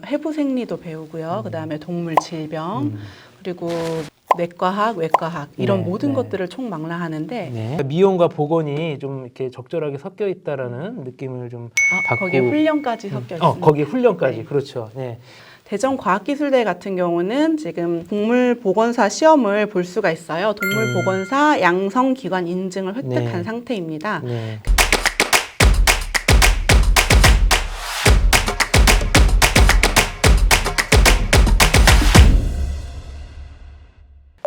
해부 생리도 배우고요. 그다음에 동물 질병, 그리고 내과학, 외과학 이런 모든 것들을 총망라하는데 미용과 보건이 좀 이렇게 적절하게 섞여 있다라는 느낌을 좀 받고 거기에 훈련까지 섞여 있습니다. 거기에 훈련까지 네. 그렇죠. 네. 대전과학기술대 같은 경우는 지금 동물보건사 시험을 볼 수가 있어요. 동물보건사 양성기관 인증을 획득한 상태입니다. 네.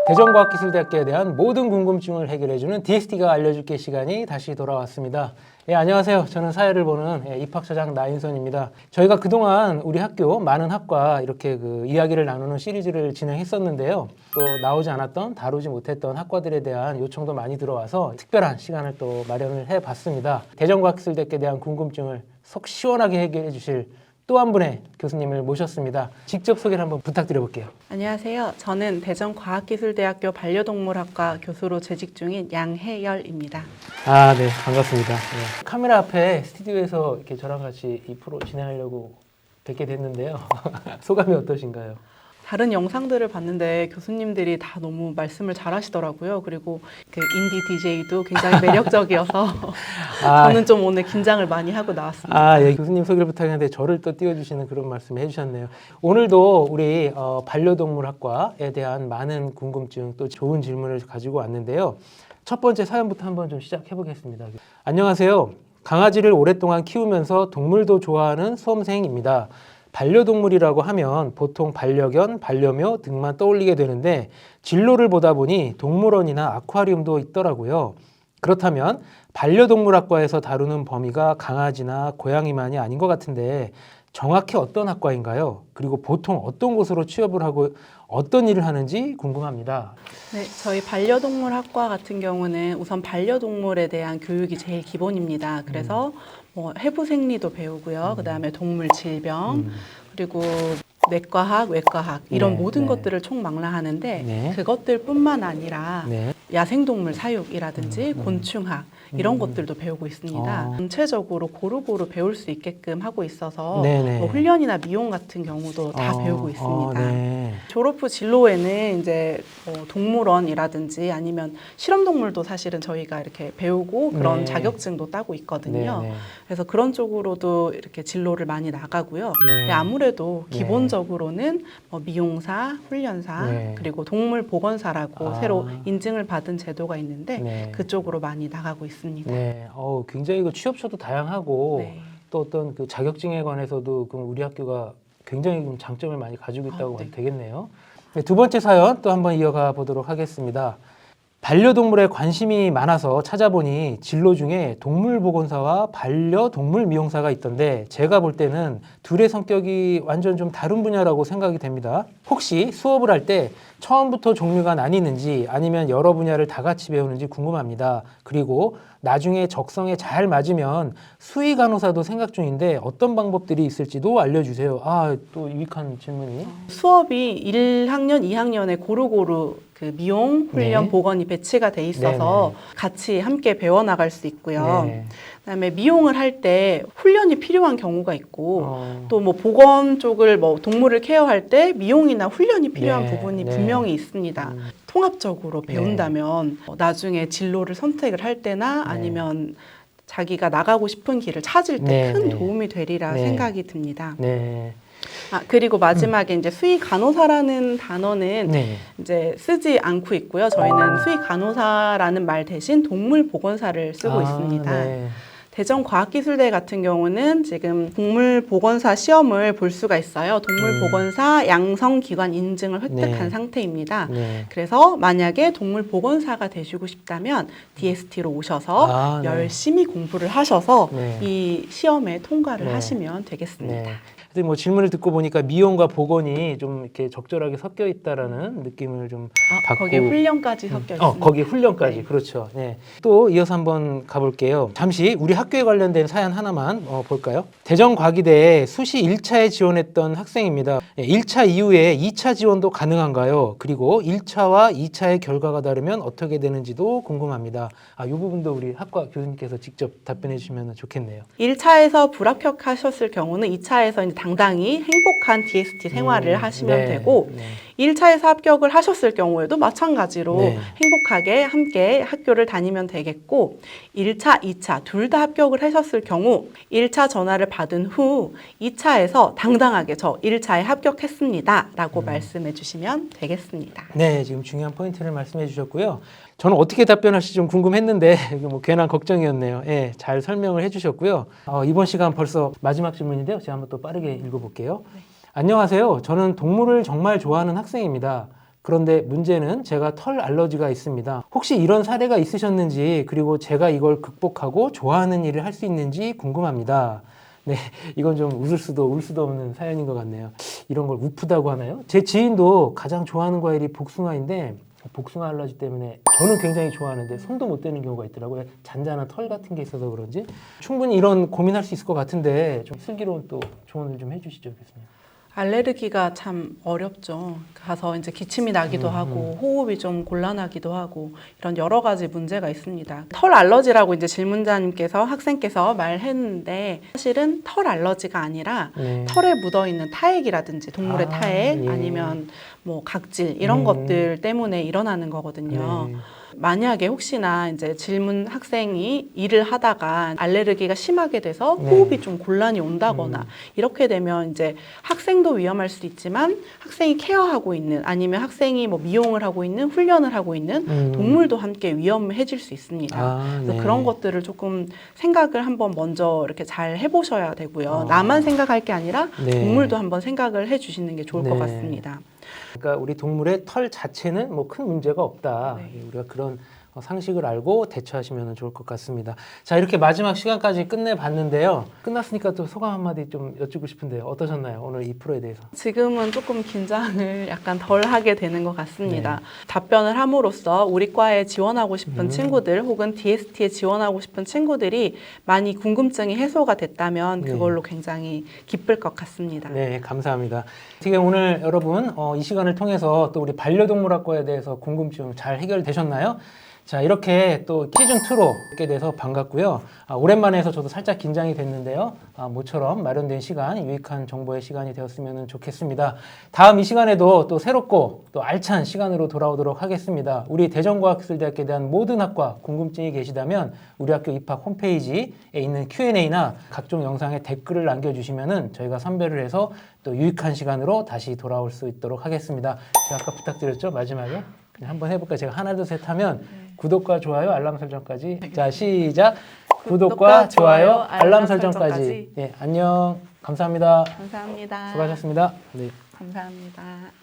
대전과학기술대학교에 대한 모든 궁금증을 해결해주는 DST가 알려줄게 시간이 다시 돌아왔습니다. 예, 안녕하세요. 저는 사회를 보는 입학처장 나인선입니다. 저희가 그동안 우리 학교 많은 학과 이렇게 그 이야기를 나누는 시리즈를 진행했었는데요. 또 나오지 않았던, 다루지 못했던 학과들에 대한 요청도 많이 들어와서 특별한 시간을 또 마련을 해봤습니다. 대전과학기술대학교에 대한 궁금증을 속 시원하게 해결해 주실 또 한 분의 교수님을 모셨습니다. 직접 소개를 한번 부탁드려볼게요. 안녕하세요. 저는 대전과학기술대학교 반려동물학과 교수로 재직 중인 양혜열입니다. 아, 네, 반갑습니다. 네. 카메라 앞에 스튜디오에서 이렇게 저랑 같이 이 프로 진행하려고 뵙게 됐는데요. 소감이 어떠신가요? 다른 영상들을 봤는데 교수님들이 다 너무 말씀을 잘하시더라고요. 그리고 그 인디 DJ도 굉장히 매력적이어서 저는 좀 오늘 긴장을 많이 하고 나왔습니다. 아, 예, 교수님 소개를 부탁했는데 저를 또 띄워주시는 그런 말씀을 해주셨네요. 오늘도 우리 반려동물학과에 대한 많은 궁금증 또 좋은 질문을 가지고 왔는데요. 첫 번째 사연부터 한번 좀 시작해 보겠습니다. 안녕하세요. 강아지를 오랫동안 키우면서 동물도 좋아하는 수험생입니다. 반려동물이라고 하면 보통 반려견, 반려묘 등만 떠올리게 되는데 진로를 보다 보니 동물원이나 아쿠아리움도 있더라고요. 그렇다면 반려동물학과에서 다루는 범위가 강아지나 고양이만이 아닌 것 같은데 정확히 어떤 학과인가요? 그리고 보통 어떤 곳으로 취업을 하고 어떤 일을 하는지 궁금합니다. 네, 저희 반려동물학과 같은 경우는 우선 반려동물에 대한 교육이 제일 기본입니다. 그래서 해부 생리도 배우고요. 그다음에 동물 질병, 그리고 내과학, 외과학 이런 모든 것들을 총망라하는데 그것들뿐만 아니라 야생동물 사육이라든지 곤충학 이런 것들도 배우고 있습니다. 전체적으로 고루고루 배울 수 있게끔 하고 있어서 훈련이나 미용 같은 경우도 다 배우고 있습니다. 졸업 후 진로에는 이제 동물원이라든지 아니면 실험동물도 사실은 저희가 이렇게 배우고 그런 자격증도 따고 있거든요. 그래서 그런 쪽으로도 이렇게 진로를 많이 나가고요. 아무래도 기본적으로는 미용사, 훈련사 그리고 동물보건사라고 새로 인증을 받은 제도가 있는데 그쪽으로 많이 나가고 있습니다. 네, 굉장히 그 취업처도 다양하고 또 어떤 그 자격증에 관해서도 그럼 우리 학교가 굉장히 장점을 많이 가지고 있다고 봐도 되겠네요. 네, 두 번째 사연 또 한번 이어가 보도록 하겠습니다. 반려동물에 관심이 많아서 찾아보니 진로 중에 동물보건사와 반려동물 미용사가 있던데 제가 볼 때는 둘의 성격이 완전 좀 다른 분야라고 생각이 됩니다. 혹시 수업을 할 때 처음부터 종류가 나뉘는지 아니면 여러 분야를 다 같이 배우는지 궁금합니다. 그리고 나중에 적성에 잘 맞으면 수의 간호사도 생각 중인데 어떤 방법들이 있을지도 알려주세요. 아, 또 유익한 질문이. 수업이 1학년, 2학년에 고루고루 그 미용, 훈련, 보건이 배치가 돼 있어서 같이 함께 배워나갈 수 있고요. 그다음에 미용을 할 때 훈련이 필요한 경우가 있고 또 뭐 보건 쪽을 동물을 케어할 때 미용이나 훈련이 필요한 부분이 분명히 있습니다. 통합적으로 배운다면 나중에 진로를 선택을 할 때나 아니면 자기가 나가고 싶은 길을 찾을 때 큰 도움이 되리라 생각이 듭니다. 그리고 마지막에 이제 수의 간호사라는 단어는 이제 쓰지 않고 있고요. 저희는 수의 간호사라는 말 대신 동물 보건사를 쓰고 있습니다. 대전과학기술대 같은 경우는 지금 동물보건사 시험을 볼 수가 있어요. 동물보건사 양성기관 인증을 획득한 상태입니다. 그래서 만약에 동물보건사가 되시고 싶다면 DST로 오셔서 열심히 공부를 하셔서 이 시험에 통과를 하시면 되겠습니다. 하여튼 뭐 질문을 듣고 보니까 미용과 보건이 좀 이렇게 적절하게 섞여 있다라는 느낌을 좀 받고 거기에 훈련까지 섞여 있습니다. 거기에 훈련까지 그렇죠. 또 이어서 한번 가볼게요. 잠시 우리 학교에 관련된 사연 하나만 볼까요? 대전과기대에 수시 1차에 지원했던 학생입니다. 1차 이후에 2차 지원도 가능한가요? 그리고 1차와 2차의 결과가 다르면 어떻게 되는지도 궁금합니다. 이 부분도 우리 학과 교수님께서 직접 답변해 주시면 좋겠네요. 1차에서 불합격하셨을 경우는 2차에서 이제 당당히 행복한 DST 생활을 하시면 네. 되고 네. 1차에서 합격을 하셨을 경우에도 마찬가지로 네. 행복하게 함께 학교를 다니면 되겠고 1차, 2차 둘 다 합격을 하셨을 경우 1차 전화를 받은 후 2차에서 당당하게 저 1차에 합격했습니다 라고 말씀해 주시면 되겠습니다. 네, 지금 중요한 포인트를 말씀해 주셨고요. 저는 어떻게 답변할지 좀 궁금했는데 이거 뭐 괜한 걱정이었네요. 예, 잘 설명을 해주셨고요. 이번 시간 벌써 마지막 질문인데요. 제가 한번 또 빠르게 읽어볼게요. 네. 안녕하세요. 저는 동물을 정말 좋아하는 학생입니다. 그런데 문제는 제가 털 알러지가 있습니다. 혹시 이런 사례가 있으셨는지 그리고 제가 이걸 극복하고 좋아하는 일을 할 수 있는지 궁금합니다. 네, 이건 좀 웃을 수도 울 수도 없는 사연인 것 같네요. 이런 걸 우프다고 하나요? 제 지인도 가장 좋아하는 과일이 복숭아인데 복숭아 알러지 때문에 저는 굉장히 좋아하는데 손도 못 대는 경우가 있더라고요. 잔잔한 털 같은 게 있어서 그런지 충분히 이런 고민할 수 있을 것 같은데 좀 슬기로운 또 조언을 좀 해주시죠, 교수님. 알레르기가 참 어렵죠. 가서 이제 기침이 나기도 하고 호흡이 좀 곤란하기도 하고 이런 여러 가지 문제가 있습니다. 털 알러지라고 이제 질문자님께서 학생께서 말했는데 사실은 털 알러지가 아니라 네. 털에 묻어 있는 타액이라든지 동물의 타액 예. 아니면 뭐 각질 이런 것들 때문에 일어나는 거거든요. 네. 만약에 혹시나 이제 질문 학생이 일을 하다가 알레르기가 심하게 돼서 네. 호흡이 좀 곤란이 온다거나 이렇게 되면 이제 학생도 위험할 수 있지만 학생이 케어하고 있는 아니면 학생이 뭐 미용을 하고 있는 훈련을 하고 있는 동물도 함께 위험해질 수 있습니다. 그래서 네. 그런 것들을 조금 생각을 한번 먼저 이렇게 잘 해보셔야 되고요. 나만 생각할 게 아니라 네. 동물도 한번 생각을 해주시는 게 좋을 것 네. 같습니다. 그러니까 우리 동물의 털 자체는 뭐 큰 문제가 없다. 네. 우리가 그런 상식을 알고 대처하시면 좋을 것 같습니다. 자, 이렇게 마지막 시간까지 끝내봤는데요. 끝났으니까 또 소감 한마디 좀 여쭙고 싶은데요. 어떠셨나요? 오늘 이 프로에 대해서. 지금은 조금 긴장을 약간 덜 하게 되는 것 같습니다. 네. 답변을 함으로써 우리 과에 지원하고 싶은 친구들 혹은 DST에 지원하고 싶은 친구들이 많이 궁금증이 해소가 됐다면 네. 그걸로 굉장히 기쁠 것 같습니다. 네, 감사합니다. 어떻게 오늘 여러분 이 시간을 통해서 또 우리 반려동물학과에 대해서 궁금증 잘 해결되셨나요? 자, 이렇게 또 시즌2로 오게 돼서 반갑고요. 오랜만에 해서 저도 살짝 긴장이 됐는데요. 모처럼 마련된 시간, 유익한 정보의 시간이 되었으면 좋겠습니다. 다음 이 시간에도 또 새롭고 또 알찬 시간으로 돌아오도록 하겠습니다. 우리 대전과학기술대학교에 대한 모든 학과 궁금증이 계시다면 우리 학교 입학 홈페이지에 있는 Q&A나 각종 영상에 댓글을 남겨주시면 저희가 선별을 해서 또 유익한 시간으로 다시 돌아올 수 있도록 하겠습니다. 제가 아까 부탁드렸죠? 마지막에. 그냥 한번 해볼까요? 제가 하나, 둘, 셋 하면 구독과 좋아요, 알람 설정까지. 자, 시작. 구독과 좋아요, 알람 설정까지. 예, 안녕. 감사합니다. 감사합니다. 수고하셨습니다. 네. 감사합니다.